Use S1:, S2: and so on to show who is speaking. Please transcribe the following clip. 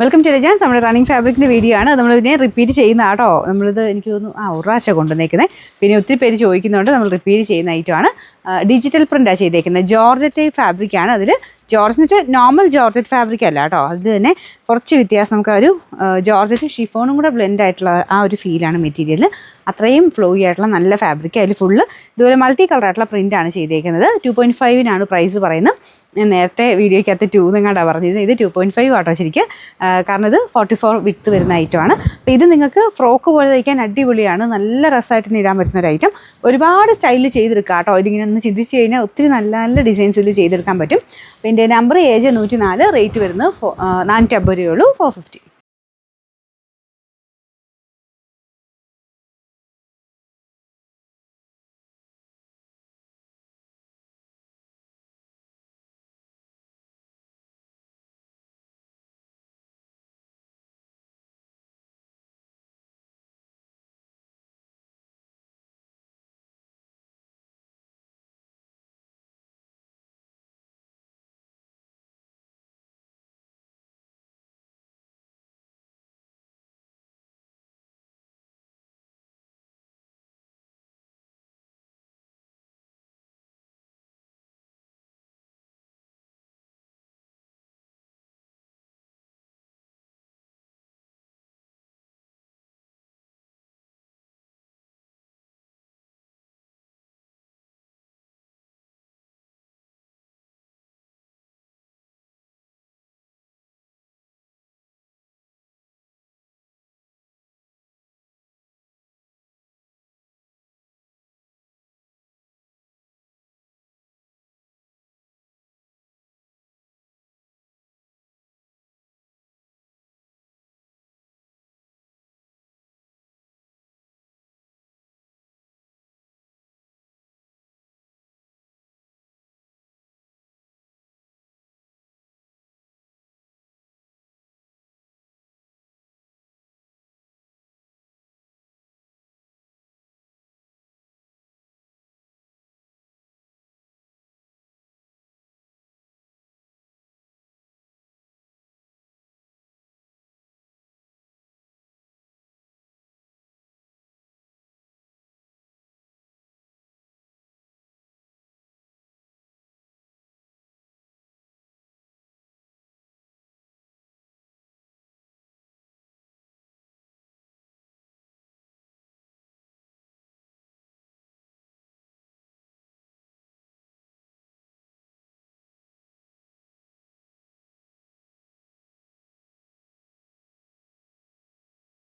S1: Welcome to Jans. നമ്മുടെ running ഫാബ്രിക്കിൻ്റെ video ആണ്. നമ്മൾ ഇതിനെ റിപ്പീറ്റ് ചെയ്യുന്ന കേട്ടോ. നമ്മളിത് എനിക്ക് തോന്നുന്നു ഒരു പ്രാവശ്യം കൊണ്ടുവന്നേക്കുന്നത്. പിന്നെ ഒത്തിരി പേര് ചോദിക്കുന്നുണ്ട്, നമ്മൾ റിപ്പീറ്റ് ചെയ്യുന്ന ഐറ്റമാണ്. ഡിജിറ്റൽ പ്രിൻ്റാണ് ചെയ്തേക്കുന്നത്. ജോർജറ്റ് ഫാബ്രിക്കാണ്. അതിൽ ജോർജ് എന്ന് വെച്ചാൽ നോർമൽ ജോർജറ്റ് ഫാബ്രിക് അല്ല കേട്ടോ. അത് തന്നെ കുറച്ച് വ്യത്യാസം. നമുക്ക് ഒരു ജോർജറ്റ് ഷിഫോണും കൂടെ ബ്ലെൻഡ് ആയിട്ടുള്ള ആ ഒരു ഫീലാണ് മെറ്റീരിയൽ. അത്രയും ഫ്ലോയി ആയിട്ടുള്ള നല്ല ഫാബ്രിക്. അതിൽ ഫുള്ള് ഇതുപോലെ മൾട്ടി കളർ ആയിട്ടുള്ള പ്രിൻ്റാണ് ചെയ്തേക്കുന്നത്. 2.5 പ്രൈസ് പറയുന്നത്. ഞാൻ നേരത്തെ വീഡിയോയ്ക്കകത്ത് 2 നിങ്ങളുടെ പറഞ്ഞിരുന്നത്. ഇത് 2.5 ആട്ടോ ശരിക്കും. കാരണം ഇത് 44 വിഡ്ത്ത് വരുന്ന ഐറ്റമാണ്. അപ്പോൾ ഇത് നിങ്ങൾക്ക് ഫ്രോക്ക് പോലെ തയ്ക്കാൻ അടിപൊളിയാണ്. നല്ല രസമായിട്ട് ഇടാൻ പറ്റുന്ന ഒരു ഐറ്റം. ഒരുപാട് സ്റ്റൈലിൽ ചെയ്തെടുക്കാം കേട്ടോ. ഇതിങ്ങനെ ഒന്ന് ചിന്തിച്ച് കഴിഞ്ഞാൽ ഒത്തിരി നല്ല നല്ല ഡിസൈൻസിൽ ചെയ്തെടുക്കാൻ പറ്റും. അപ്പോൾ എൻ്റെ നമ്പർ AJ 104, റേറ്റ് വരുന്നത് 450 രൂപയുള്ളൂ, 450.